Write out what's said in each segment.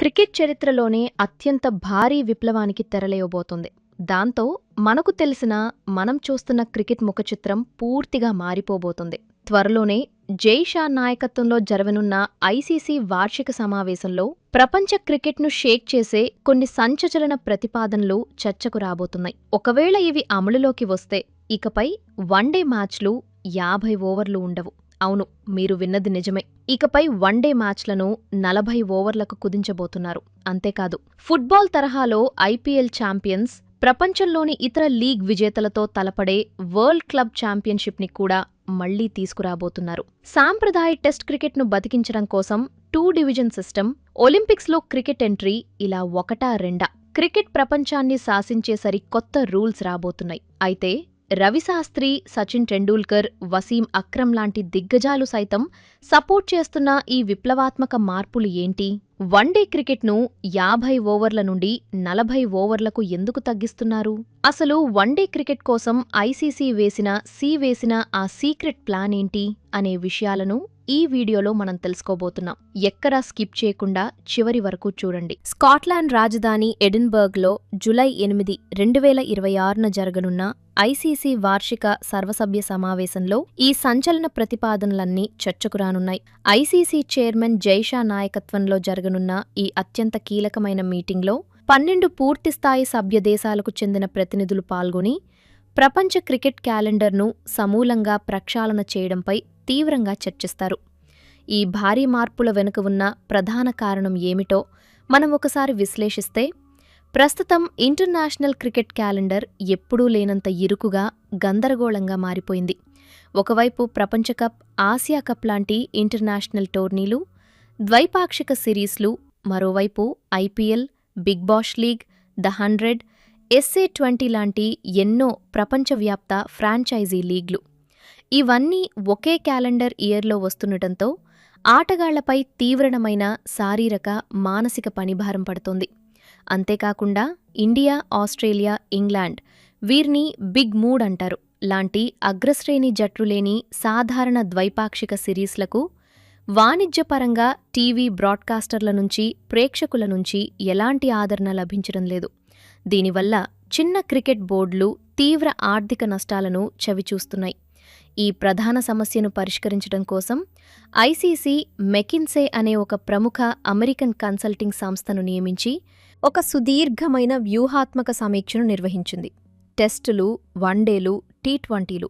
Cricket చరిత్రలోనే అత్యంత భారీ విప్లవానికి తెరలేయబోతోంది. దాంతో మనకు తెలిసిన, మనం చూస్తున్న క్రికెట్ ముఖచిత్రం పూర్తిగా మారిపోబోతోంది. త్వరలోనే జై షా నాయకత్వంలో జరగనున్న ఐసీసీ వార్షిక సమావేశంలో ప్రపంచ క్రికెట్ను షేక్ చేసే కొన్ని సంచలన ప్రతిపాదనలు చర్చకు రాబోతున్నాయి. ఒకవేళ ఇవి అమలులోకి వస్తే ఇకపై వన్డే మ్యాచ్లు 50 ఓవర్లు ఉండవు. అవును, మీరు విన్నది నిజమే. ఇకపై వన్డే మ్యాచ్లను 40 ఓవర్లకు కుదించబోతున్నారు. అంతేకాదు, ఫుట్బాల్ తరహాలో ఐపీఎల్ ఛాంపియన్స్ ప్రపంచంలోని ఇతర లీగ్ విజేతలతో తలపడే వరల్డ్ క్లబ్ ఛాంపియన్షిప్ని కూడా మళ్లీ తీసుకురాబోతున్నారు. సాంప్రదాయ టెస్ట్ క్రికెట్ను బతికించడం కోసం 2 డివిజన్ సిస్టమ్, ఒలింపిక్స్లో క్రికెట్ ఎంట్రీ, ఇలా ఒకటా రెండా క్రికెట్ ప్రపంచాన్ని శాసించే సరికొత్త రూల్స్ రాబోతున్నాయి. అయితే రవిశాస్త్రి, సచిన్ టెండూల్కర్, వసీం అక్రమ్ లాంటి దిగ్గజాలు సైతం సపోర్ట్ చేస్తున్న ఈ విప్లవాత్మక మార్పులు ఏంటి? వన్డే క్రికెట్ను 50 ఓవర్ల నుండి 40 ఓవర్లకు ఎందుకు తగ్గిస్తున్నారు? అసలు వన్డే క్రికెట్ కోసం ఐసీసీ వేసిన ఆ సీక్రెట్ ప్లాన్ ఏంటి అనే విషయాలను ఈ వీడియోలో మనం తెలుసుకోబోతున్నాం. ఎక్కడా స్కిప్ చేయకుండా చివరి వరకు చూడండి. స్కాట్లాండ్ రాజధాని ఎడిన్బర్గ్లో జూలై 8, 2026న జరగనున్న ఐసీసీ వార్షిక సర్వసభ్య సమావేశంలో ఈ సంచలన ప్రతిపాదనలన్నీ చర్చకు రానున్నాయి. ఐసీసీ చైర్మన్ జై షా నాయకత్వంలో జరగనున్న ఈ అత్యంత కీలకమైన మీటింగ్లో 12 పూర్తిస్థాయి సభ్య దేశాలకు చెందిన ప్రతినిధులు పాల్గొని ప్రపంచ క్రికెట్ క్యాలెండర్ను సమూలంగా ప్రక్షాళన చేయడంపై తీవ్రంగా చర్చిస్తారు. ఈ భారీ మార్పుల వెనుక ఉన్న ప్రధాన కారణం ఏమిటో మనం ఒకసారి విశ్లేషిస్తే, ప్రస్తుతం ఇంటర్నేషనల్ క్రికెట్ క్యాలెండర్ ఎప్పుడూ లేనంత ఇరుకుగా, గందరగోళంగా మారిపోయింది. ఒకవైపు ప్రపంచ కప్, ఆసియా కప్ లాంటి ఇంటర్నేషనల్ టోర్నీలు, ద్వైపాక్షిక సిరీస్లు, మరోవైపు IPL, big bash league, the 100, SA20 లాంటి ఎన్నో ప్రపంచవ్యాప్త ఫ్రాంచైజీ లీగ్లు. ఇవన్నీ ఒకే క్యాలెండర్ ఇయర్లో వస్తుండటంతో ఆటగాళ్లపై తీవ్రమైన శారీరక, మానసిక పనిభారం పడుతోంది. అంతేకాకుండా ఇండియా, ఆస్ట్రేలియా, ఇంగ్లాండ్, వీరిని బిగ్ మూడ్ అంటారు, లాంటి అగ్రశ్రేణి జట్లులేని సాధారణ ద్వైపాక్షిక సిరీస్లకు వాణిజ్యపరంగా టీవీ బ్రాడ్కాస్టర్ల నుంచి, ప్రేక్షకుల నుంచి ఎలాంటి ఆదరణ లభించడం లేదు. దీనివల్ల చిన్న క్రికెట్ బోర్డులు తీవ్ర ఆర్థిక నష్టాలను చవిచూస్తున్నాయి. ఈ ప్రధాన సమస్యను పరిష్కరించడం కోసం ఐసీసీ మెకిన్సే అనే ఒక ప్రముఖ అమెరికన్ కన్సల్టింగ్ సంస్థను నియమించి ఒక సుదీర్ఘమైన వ్యూహాత్మక సమీక్షను నిర్వహించింది. టెస్టులు, వన్డేలు, టీ20లు,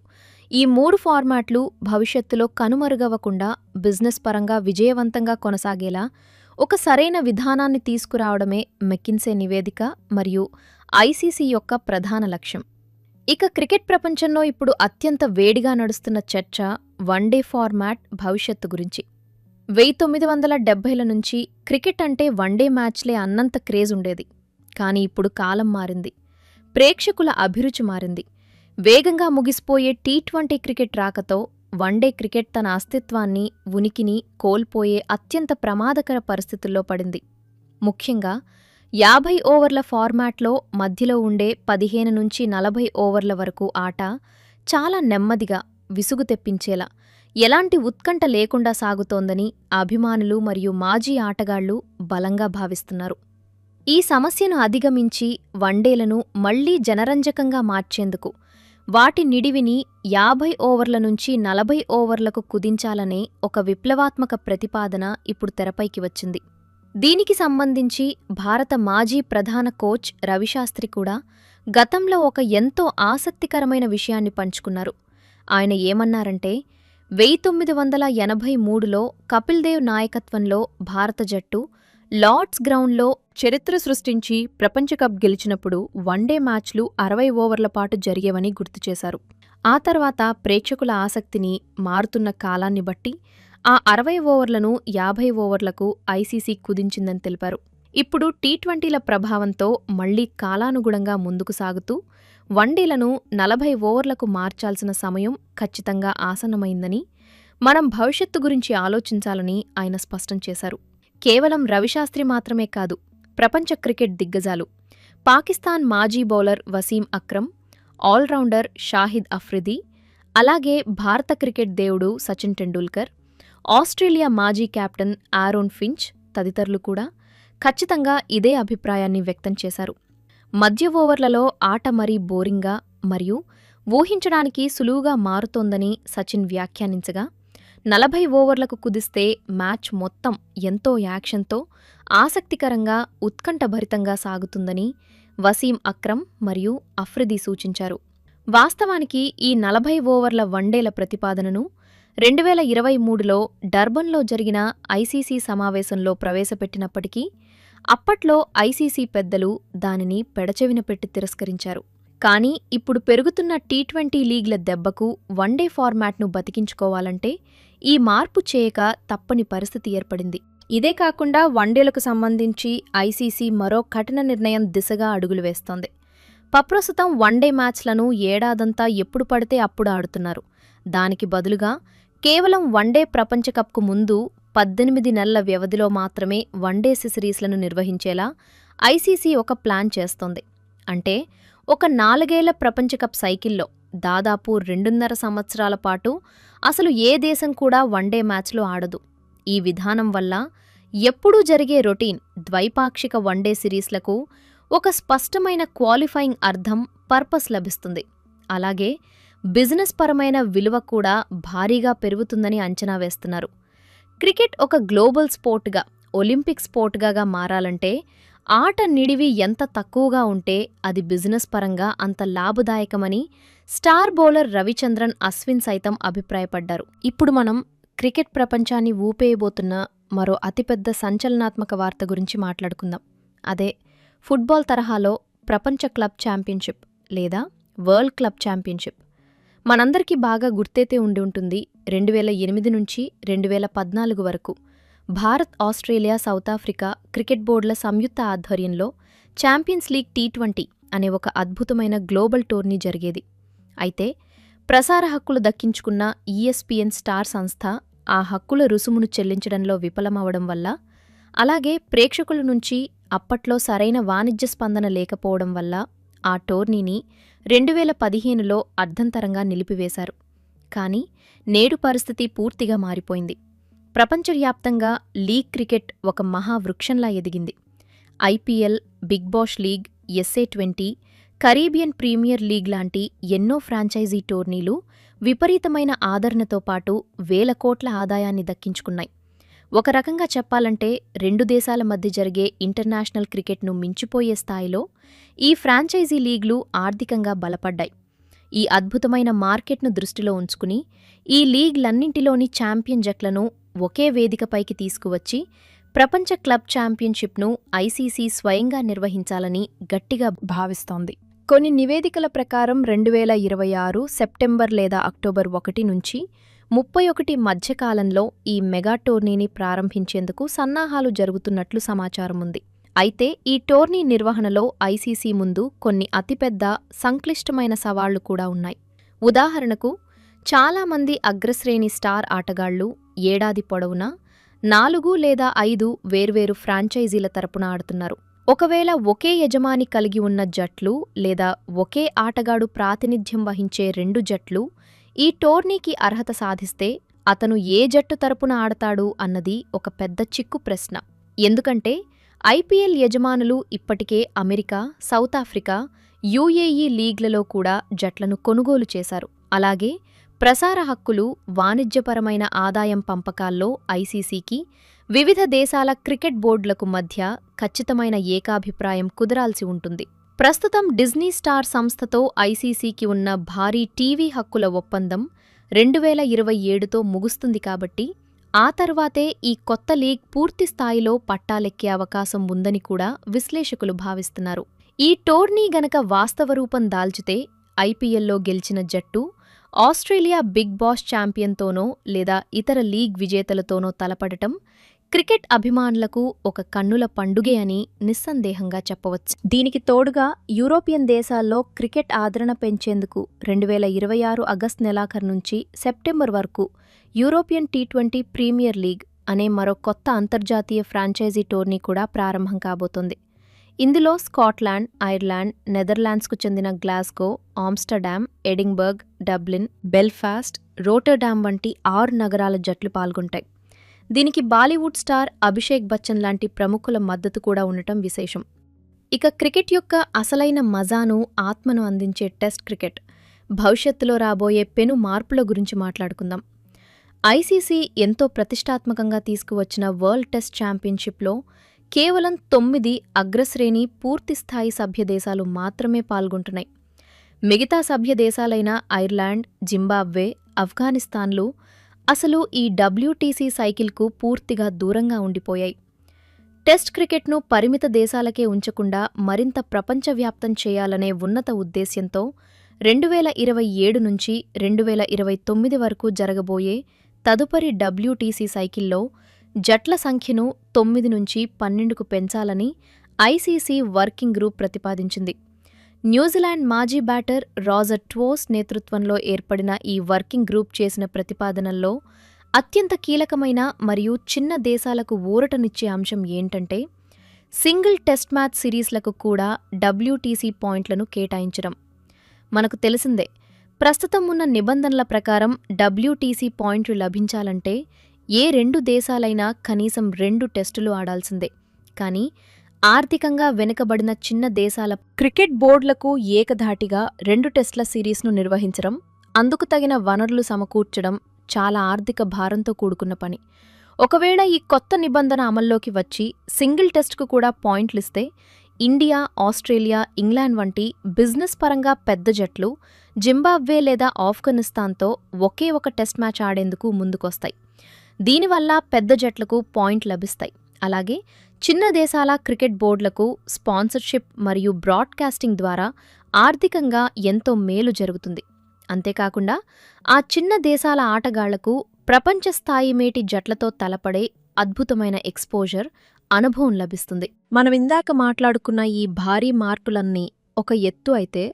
ఈ 3 ఫార్మాట్లు భవిష్యత్తులో కనుమరుగవకుండా బిజినెస్ పరంగా విజయవంతంగా కొనసాగేలా ఒక సరైన విధానాన్ని తీసుకురావడమే మెకిన్సే నివేదిక మరియు ఐసీసీ యొక్క ప్రధాన లక్ష్యం. ఇక క్రికెట్ ప్రపంచంలో ఇప్పుడు అత్యంత వేడిగా నడుస్తున్న చర్చ వన్డే ఫార్మాట్ భవిష్యత్తు గురించి. 1970ల నుంచి క్రికెట్ అంటే వన్డే మ్యాచ్లే అన్నంత క్రేజ్ ఉండేది. కానీ ఇప్పుడు కాలం మారింది, ప్రేక్షకుల అభిరుచి మారింది. వేగంగా ముగిసిపోయే టీ20 క్రికెట్ రాకతో వన్డే క్రికెట్ తన అస్తిత్వాన్ని, ఉనికిని కోల్పోయే అత్యంత ప్రమాదకర పరిస్థితుల్లో పడింది. ముఖ్యంగా 50 ఓవర్ల ఫార్మాట్లో మధ్యలో ఉండే 15 నుంచి 40 ఓవర్ల వరకు ఆట చాలా నెమ్మదిగా, విసుగు తెప్పించేలా, ఎలాంటి ఉత్కంఠ లేకుండా సాగుతోందని అభిమానులు మరియు మాజీ ఆటగాళ్లు బలంగా భావిస్తున్నారు. ఈ సమస్యను అధిగమించి వన్డేలను మళ్లీ జనరంజకంగా మార్చేందుకు, వాటి నిడివిని 50 ఓవర్ల నుంచి 40 ఓవర్లకు కుదించాలనే ఒక విప్లవాత్మక ప్రతిపాదన ఇప్పుడు తెరపైకి వచ్చింది. దీనికి సంబంధించి భారత మాజీ ప్రధాన కోచ్ రవిశాస్త్రి కూడా గతంలో ఒక ఎంతో ఆసక్తికరమైన విషయాన్ని పంచుకున్నారు. ఆయన ఏమన్నారంటే, 1983లో కపిల్ దేవ్ నాయకత్వంలో భారత జట్టు లార్డ్స్ గ్రౌండ్లో చరిత్ర సృష్టించి ప్రపంచ కప్ గెలిచినప్పుడు వన్డే మ్యాచ్లు 60 ఓవర్ల పాటు జరిగేవని గుర్తుచేశారు. ఆ తర్వాత ప్రేక్షకుల ఆసక్తిని, మారుతున్న కాలాన్ని బట్టి ఆ 60 ఓవర్లను 50 ఓవర్లకు ఐసీసీ కుదించిందని తెలిపారు. ఇప్పుడు టీ20ల ప్రభావంతో మళ్లీ కాలానుగుణంగా ముందుకు సాగుతూ వన్డేలను 40 ఓవర్లకు మార్చాల్సిన సమయం ఖచ్చితంగా ఆసన్నమైందని, మనం భవిష్యత్తు గురించి ఆలోచించాలని ఆయన స్పష్టం చేశారు. కేవలం రవిశాస్త్రి మాత్రమే కాదు, ప్రపంచ క్రికెట్ దిగ్గజాలు, పాకిస్తాన్ మాజీ బౌలర్ వసీం అక్రమ్, ఆల్రౌండర్ షాహిద్ అఫ్రిది, అలాగే భారత క్రికెట్ దేవుడు సచిన్ టెండూల్కర్, ఆస్ట్రేలియా మాజీ కెప్టెన్ ఆరోన్ ఫించ్ తదితరులు కూడా ఖచ్చితంగా ఇదే అభిప్రాయాన్ని వ్యక్తం చేశారు. మధ్య ఓవర్లలో ఆట మరీ బోరింగ్గా మరియు ఊహించడానికి సులువుగా మారుతోందని సచిన్ వ్యాఖ్యానించగా, 40 ఓవర్లకు కుదిస్తే మ్యాచ్ మొత్తం ఎంతో యాక్షన్తో, ఆసక్తికరంగా, ఉత్కంఠభరితంగా సాగుతుందని వసీం అక్రమ్ మరియు అఫ్రిది సూచించారు. వాస్తవానికి ఈ 40 ఓవర్ల వన్డేల ప్రతిపాదనను 2023లో డర్బన్లో జరిగిన ఐసీసీ సమావేశంలో ప్రవేశపెట్టినప్పటికీ అప్పట్లో ఐసీసీ పెద్దలు దానిని పెడచెవిన పెట్టి తిరస్కరించారు. కానీ ఇప్పుడు పెరుగుతున్న టీ20 లీగ్ల దెబ్బకు వన్డే ఫార్మాట్ను బతికించుకోవాలంటే ఈ మార్పు చేయక తప్పని పరిస్థితి ఏర్పడింది. ఇదే కాకుండా వన్డేలకు సంబంధించి ఐసీసీ మరో కఠిన నిర్ణయం దిశగా అడుగులు వేస్తోంది. ప్రస్తుతం వన్డే మ్యాచ్లను ఏడాదంతా ఎప్పుడు పడితే అప్పుడు ఆడుతున్నారు. దానికి బదులుగా కేవలం వన్డే ప్రపంచకప్కు ముందు 18 నెలల వ్యవధిలో మాత్రమే వన్డే సిరీస్లను నిర్వహించేలా ఐసీసీ ఒక ప్లాన్ చేస్తోంది. అంటే ఒక 4 ఏళ్ల ప్రపంచకప్ సైకిల్లో దాదాపు 2.5 సంవత్సరాల పాటు అసలు ఏ దేశం కూడా వన్డే మ్యాచ్లు ఆడదు. ఈ విధానం వల్ల ఎప్పుడూ జరిగే రొటీన్ ద్వైపాక్షిక వన్డే సిరీస్లకు ఒక స్పష్టమైన క్వాలిఫైయింగ్ అర్థం, పర్పస్ లభిస్తుంది. అలాగే బిజినెస్ పరమైన విలువ కూడా భారీగా పెరుగుతుందని అంచనా వేస్తున్నారు. క్రికెట్ ఒక గ్లోబల్ స్పోర్ట్గా, ఒలింపిక్ స్పోర్ట్గా మారాలంటే ఆట నిడివి ఎంత తక్కువగా ఉంటే అది బిజినెస్ పరంగా అంత లాభదాయకమని స్టార్ బౌలర్ రవిచంద్రన్ అశ్విన్ సైతం అభిప్రాయపడ్డారు. ఇప్పుడు మనం క్రికెట్ ప్రపంచాన్ని ఊపేయబోతున్న మరో అతిపెద్ద సంచలనాత్మక వార్త గురించి మాట్లాడుకుందాం. అదే ఫుట్బాల్ తరహాలో ప్రపంచ క్లబ్ ఛాంపియన్షిప్ లేదా వరల్డ్ క్లబ్ ఛాంపియన్షిప్. మనందరికీ బాగా గుర్తైతే ఉండి ఉంటుంది. 2008 నుంచి 2014 వరకు Bharat, Australia, south Africa cricket బోర్డుల సంయుక్త ఆధ్వర్యంలో ఛాంపియన్స్ లీగ్ టీ20 అనే ఒక అద్భుతమైన గ్లోబల్ టోర్నీ జరిగేది. అయితే ప్రసార హక్కులు దక్కించుకున్న ఈఎస్పీఎన్ స్టార్ సంస్థ ఆ హక్కుల రుసుమును చెల్లించడంలో విఫలమవడం వల్ల, అలాగే ప్రేక్షకుల నుంచి అప్పట్లో సరైన వాణిజ్య స్పందన లేకపోవడం వల్ల ఆ టోర్నీని 2015లో అర్ధంతరంగా నిలిపివేశారు. కానీ నేడు పరిస్థితి పూర్తిగా మారిపోయింది. ప్రపంచవ్యాప్తంగా లీగ్ క్రికెట్ ఒక మహావృక్షంలా ఎదిగింది. IPL, big bash league, SA20, Caribbean premier league లాంటి ఎన్నో ఫ్రాంచైజీ టోర్నీలు విపరీతమైన ఆదరణతో పాటు వేల కోట్ల ఆదాయాన్ని దక్కించుకున్నాయి. ఒక రకంగా చెప్పాలంటే 2 దేశాల మధ్య జరిగే ఇంటర్నేషనల్ క్రికెట్ను మించిపోయే స్థాయిలో ఈ ఫ్రాంచైజీ లీగ్లు ఆర్థికంగా బలపడ్డాయి. ఈ అద్భుతమైన మార్కెట్ను దృష్టిలో ఉంచుకుని ఈ లీగ్లన్నింటిలోని ఛాంపియన్ జట్లను ఒకే వేదికపైకి తీసుకువచ్చి ప్రపంచ క్లబ్ ఛాంపియన్షిప్ను ఐసీసీ స్వయంగా నిర్వహించాలని గట్టిగా భావిస్తోంది. కొన్ని నివేదికల ప్రకారం 2026 సెప్టెంబర్ లేదా అక్టోబర్ 1 నుంచి 31 మధ్యకాలంలో ఈ మెగా టోర్నీని ప్రారంభించేందుకు సన్నాహాలు జరుగుతున్నట్లు సమాచారముంది. అయితే ఈ టోర్నీ నిర్వహణలో ఐసీసీ ముందు కొన్ని అతిపెద్ద, సంక్లిష్టమైన సవాళ్లు కూడా ఉన్నాయి. ఉదాహరణకు, చాలామంది అగ్రశ్రేణి స్టార్ ఆటగాళ్లు ఏడాది పొడవునా 4 లేదా 5 వేర్వేరు ఫ్రాంచైజీల తరపున ఆడుతున్నారు. ఒకవేళ ఒకే యజమాని కలిగి ఉన్న జట్లు లేదా ఒకే ఆటగాడు ప్రాతినిధ్యం వహించే 2 జట్లు ఈ టోర్నీకి అర్హత సాధిస్తే అతను ఏ జట్టు తరపున ఆడతాడు అన్నది ఒక పెద్ద చిక్కు ప్రశ్న. ఎందుకంటే ఐపీఎల్ యజమానులు ఇప్పటికే అమెరికా, సౌత్ ఆఫ్రికా, యూఏఈ లీగ్లలో కూడా జట్లను కొనుగోలు చేశారు. అలాగే ప్రసార హక్కులు, వాణిజ్యపరమైన ఆదాయం పంపకాల్లో ఐసీసీకి వివిధ దేశాల క్రికెట్ బోర్డులకు మధ్య ఖచ్చితమైన ఏకాభిప్రాయం కుదరాల్సి ఉంటుంది. ప్రస్తుతం డిజ్నీ స్టార్ సంస్థతో ఐసీసీకి ఉన్న భారీ టీవీ హక్కుల ఒప్పందం 2027తో ముగుస్తుంది కాబట్టి ఆ తర్వాతే ఈ కొత్త లీగ్ పూర్తి స్థాయిలో పట్టాలెక్కే అవకాశం ఉందని కూడా విశ్లేషకులు భావిస్తున్నారు. ఈ టోర్నీ గనక వాస్తవ రూపం దాల్చితే ఐపీఎల్లో గెలిచిన జట్టు ఆస్ట్రేలియా బిగ్ బాష్ ఛాంపియన్తోనో లేదా ఇతర లీగ్ విజేతలతోనో తలపడటం క్రికెట్ అభిమానులకు ఒక కన్నుల పండుగే అని నిస్సందేహంగా చెప్పవచ్చు. దీనికి తోడుగా యూరోపియన్ దేశాల్లో క్రికెట్ ఆదరణ పెంచేందుకు 2026 ఆగస్టు నెలాఖరు నుంచి సెప్టెంబర్ వరకు యూరోపియన్ టీ20 ప్రీమియర్ లీగ్ అనే మరో కొత్త అంతర్జాతీయ ఫ్రాంచైజీ టోర్నీ కూడా ప్రారంభం కాబోతోంది. ఇందులో స్కాట్లాండ్, ఐర్లాండ్, నెదర్లాండ్స్కు చెందిన Glasgow, Amsterdam, Edinburgh, Dublin, Belfast, Rotterdam వంటి 6 నగరాల జట్లు పాల్గొంటాయి. దీనికి బాలీవుడ్ స్టార్ అభిషేక్ బచ్చన్ లాంటి ప్రముఖుల మద్దతు కూడా ఉండటం విశేషం. ఇక క్రికెట్ యొక్క అసలైన మజాను, ఆత్మను అందించే టెస్ట్ క్రికెట్, భవిష్యత్తులో రాబోయే పెను మార్పుల గురించి మాట్లాడుకుందాం. ఐసీసీ ఎంతో ప్రతిష్టాత్మకంగా తీసుకువచ్చిన వరల్డ్ టెస్ట్ ఛాంపియన్షిప్లో కేవలం 9 అగ్రశ్రేణి పూర్తిస్థాయి సభ్యదేశాలు మాత్రమే పాల్గొంటున్నాయి. మిగతా సభ్యదేశాలైన ఐర్లాండ్, జింబాబ్వే, ఆఫ్ఘనిస్తాన్లు అసలు ఈ డబ్ల్యూటీసీ సైకిల్కు పూర్తిగా దూరంగా ఉండిపోయాయి. టెస్ట్ క్రికెట్ను పరిమిత దేశాలకే ఉంచకుండా మరింత ప్రపంచవ్యాప్తం చేయాలనే ఉన్నత ఉద్దేశ్యంతో 2027 నుంచి 2029 వరకు జరగబోయే తదుపరి డబ్ల్యూటీసీ సైకిల్లో జట్ల సంఖ్యను 9 నుంచి 12కు పెంచాలని ఐసీసీ వర్కింగ్ గ్రూప్ ప్రతిపాదించింది. న్యూజిలాండ్ మాజీ బ్యాటర్ రాజర్ ట్వోస్ నేతృత్వంలో ఏర్పడిన ఈ వర్కింగ్ గ్రూప్ చేసిన ప్రతిపాదనల్లో అత్యంత కీలకమైన మరియు చిన్న దేశాలకు ఊరటనిచ్చే అంశం ఏంటంటే సింగిల్ టెస్ట్ మ్యాచ్ సిరీస్లకు కూడా డబ్ల్యూటీసీ పాయింట్లను కేటాయించడం. మనకు తెలిసిందే, ప్రస్తుతం ఉన్న నిబంధనల ప్రకారం డబ్ల్యూటీసీ పాయింట్లు లభించాలంటే ఏ 2 దేశాలైనా కనీసం 2 టెస్టులు ఆడాల్సిందే. కానీ ఆర్థికంగా వెనుకబడిన చిన్న దేశాల క్రికెట్ బోర్డులకు ఏకధాటిగా 2 టెస్టుల సిరీస్ను నిర్వహించడం, అందుకు తగిన వనరులు సమకూర్చడం చాలా ఆర్థిక భారంతో కూడుకున్న పని. ఒకవేళ ఈ కొత్త నిబంధన అమల్లోకి వచ్చి సింగిల్ టెస్ట్కు కూడా పాయింట్లిస్తే ఇండియా, ఆస్ట్రేలియా, ఇంగ్లాండ్ వంటి బిజినెస్ పరంగా పెద్ద జట్లు జింబాబ్వే లేదా ఆఫ్ఘనిస్తాన్తో ఒకే ఒక టెస్ట్ మ్యాచ్ ఆడేందుకు ముందుకొస్తాయి. దీనివల్ల పెద్ద జట్లకు పాయింట్ లభిస్తాయి. అలాగే చిన్న దేశాల క్రికెట్ బోర్డులకు స్పాన్సర్షిప్ మరియు బ్రాడ్కాస్టింగ్ ద్వారా ఆర్థికంగా ఎంతో మేలు జరుగుతుంది. అంతేకాకుండా ఆ చిన్న దేశాల ఆటగాళ్లకు ప్రపంచ స్థాయి మేటి జట్లతో తలపడే అద్భుతమైన ఎక్స్పోజర్, అనుభవం లభిస్తుంది. మనమిందాక మాట్లాడుకున్న ఈ భారీ మార్పులన్నీ ఒక ఎత్తు అయితే,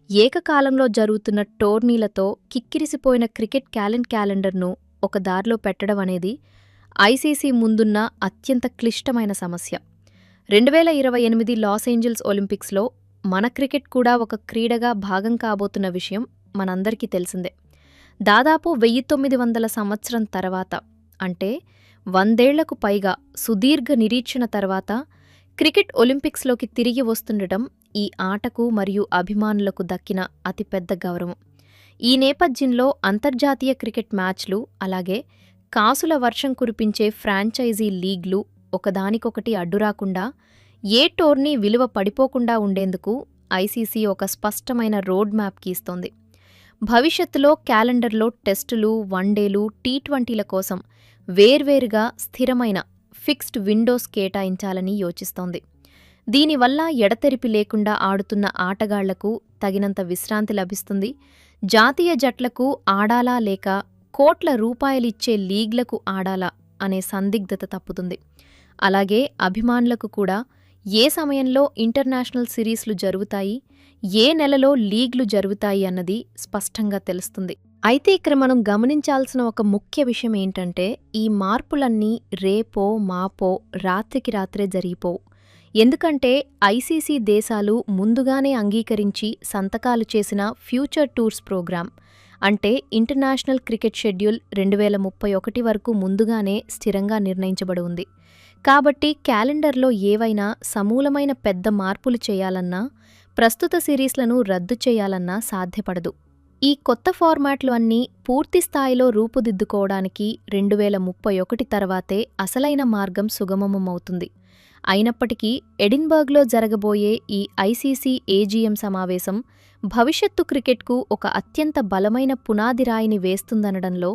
ఏకకాలంలో జరుగుతున్న టోర్నీలతో కిక్కిరిసిపోయిన క్రికెట్ క్యాలెండర్ను ఒక దారిలో పెట్టడం అనేది ఐసీసీ ముందున్న అత్యంత క్లిష్టమైన సమస్య. 2028 లాస్ ఏంజల్స్ ఒలింపిక్స్లో మన క్రికెట్ కూడా ఒక క్రీడగా భాగం కాబోతున్న విషయం మనందరికీ తెలిసిందే. దాదాపు 1900 సంవత్సరం తర్వాత, అంటే 100 ఏళ్లకు పైగా సుదీర్ఘ నిరీక్షణ తర్వాత క్రికెట్ ఒలింపిక్స్లోకి తిరిగి వస్తుండటం ఈ ఆటకు మరియు అభిమానులకు దక్కిన అతిపెద్ద గౌరవం. ఈ నేపథ్యంలో అంతర్జాతీయ క్రికెట్ మ్యాచ్లు, అలాగే కాసుల వర్షం కురిపించే ఫ్రాంచైజీ లీగ్లు ఒకదానికొకటి అడ్డురాకుండా, ఏ టోర్నీ విలువ పడిపోకుండా ఉండేందుకు ఐసీసీ ఒక స్పష్టమైన రోడ్ మ్యాప్ గీస్తోంది. భవిష్యత్తులో క్యాలెండర్లో టెస్టులు, వన్డేలు, టీ20ల కోసం వేర్వేరుగా స్థిరమైన ఫిక్స్డ్ విండోస్ కేటాయించాలని యోచిస్తోంది. దీనివల్ల ఎడతెరిపి లేకుండా ఆడుతున్న ఆటగాళ్లకు తగినంత విశ్రాంతి లభిస్తుంది. జాతీయ జట్లకు ఆడాలా లేక కోట్ల రూపాయలిచ్చే లీగ్లకు ఆడాలా అనే సందిగ్ధత తప్పుతుంది. అలాగే అభిమానులకు కూడా ఏ సమయంలో ఇంటర్నేషనల్ సిరీస్లు జరుగుతాయి, ఏ నెలలో లీగ్లు జరుగుతాయి అన్నది స్పష్టంగా తెలుస్తుంది. అయితే ఇక్కడ మనం గమనించాల్సిన ఒక ముఖ్య విషయం ఏంటంటే, ఈ మార్పులన్నీ రేపో మాపో రాత్రికి రాత్రే జరిగిపోవు. ఎందుకంటే ఐసీసీ దేశాలు ముందుగానే అంగీకరించి సంతకాలు చేసిన ఫ్యూచర్ టూర్స్ ప్రోగ్రామ్, అంటే ఇంటర్నేషనల్ క్రికెట్ షెడ్యూల్ 2031 వరకు ముందుగానే స్థిరంగా నిర్ణయించబడి ఉంది. కాబట్టి క్యాలెండర్లో ఏవైనా సమూలమైన పెద్ద మార్పులు చేయాలన్నా, ప్రస్తుత సిరీస్లను రద్దు చేయాలన్నా సాధ్యపడదు. ఈ కొత్త ఫార్మాట్లు అన్నీ పూర్తిస్థాయిలో రూపుదిద్దుకోవడానికి 2031 తర్వాతే అసలైన మార్గం సుగమమవుతుంది. అయినప్పటికీ ఎడిన్బర్గ్లో జరగబోయే ఈ ఐసీసీ ఏజీఎం సమావేశం భవిష్యత్తు క్రికెట్కు ఒక అత్యంత బలమైన పునాదిరాయిని వేస్తుందనడంలో,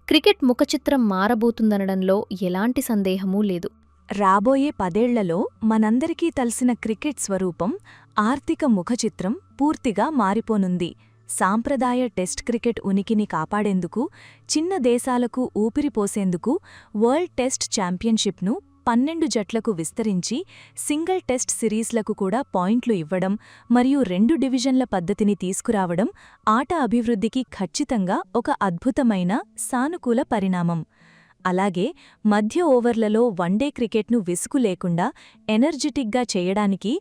క్రికెట్ ముఖచిత్రం మారబోతుందనడంలో ఎలాంటి సందేహమూ లేదు. రాబోయే 10 ఏళ్లలో మనందరికీ తెలిసిన క్రికెట్ స్వరూపం, ఆర్థిక ముఖచిత్రం పూర్తిగా మారిపోనుంది. సాంప్రదాయ టెస్ట్ క్రికెట్ ఉనికిని కాపాడేందుకు, చిన్న దేశాలకు ఊపిరిపోసేందుకు వరల్డ్ టెస్ట్ ఛాంపియన్షిప్ను 12 జట్లకు విస్తరించి సింగిల్ టెస్ట్ సిరీస్లకు కూడా పాయింట్లు ఇవ్వడం మరియు 2 డివిజన్ల పద్ధతిని తీసుకురావడం ఆట అభివృద్ధికి ఖచ్చితంగా ఒక అద్భుతమైన సానుకూల పరిణామం. అలాగే మధ్య ఓవర్లలో వన్డే క్రికెట్ను విసుగు లేకుండా ఎనర్జిటిక్గా చేయడానికి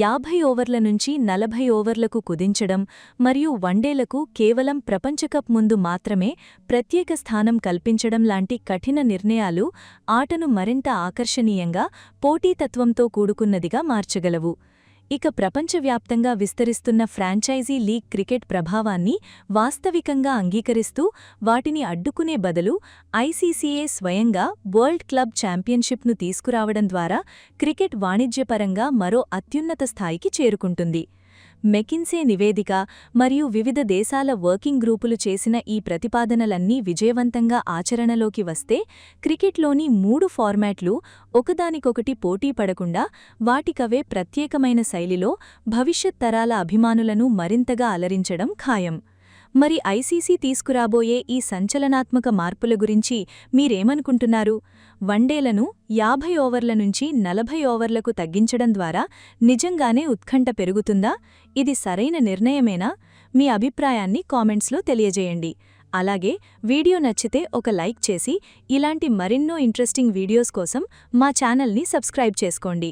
50 ఓవర్ల నుంచి 40 ఓవర్లకు కుదించడం మరియు వన్డేలకు కేవలం ప్రపంచకప్ ముందు మాత్రమే ప్రత్యేక స్థానం కల్పించడం లాంటి కఠిన నిర్ణయాలు ఆటను మరింత ఆకర్షణీయంగా, పోటీతత్వంతో కూడుకున్నదిగా మార్చగలవు. ఇక ప్రపంచవ్యాప్తంగా విస్తరిస్తున్న ఫ్రాంచైజీ లీగ్ క్రికెట్ ప్రభావాన్ని వాస్తవికంగా అంగీకరిస్తూ వాటిని అడ్డుకునే బదులు ఐసీసీఏ స్వయంగా వరల్డ్ క్లబ్ ఛాంపియన్షిప్ను తీసుకురావడం ద్వారా క్రికెట్ వాణిజ్యపరంగా మరో అత్యున్నత స్థాయికి చేరుకుంటుంది. మెకిన్సే నివేదిక మరియు వివిధ దేశాల వర్కింగ్ గ్రూపులు చేసిన ఈ ప్రతిపాదనలన్నీ విజయవంతంగా ఆచరణలోకి వస్తే క్రికెట్లోని 3 ఫార్మాట్లు ఒకదానికొకటి పోటీ పడకుండా వాటికవే ప్రత్యేకమైన శైలిలో భవిష్యత్ తరాల అభిమానులను మరింతగా అలరించడం ఖాయం. మరి ఐసీసీ తీసుకురాబోయే ఈ సంచలనాత్మక మార్పుల గురించి మీరేమనుకుంటున్నారు? వన్డేలను 50 ఓవర్ల నుంచి 40 ఓవర్లకు తగ్గించడం ద్వారా నిజంగానే ఉత్కంఠ పెరుగుతుందా? ఇది సరైన నిర్ణయమేనా? మీ అభిప్రాయాన్ని కామెంట్స్లో తెలియజేయండి. అలాగే వీడియో నచ్చితే ఒక లైక్ చేసి ఇలాంటి మరెన్నో ఇంట్రెస్టింగ్ వీడియోస్ కోసం మా ఛానల్ని సబ్స్క్రైబ్ చేసుకోండి.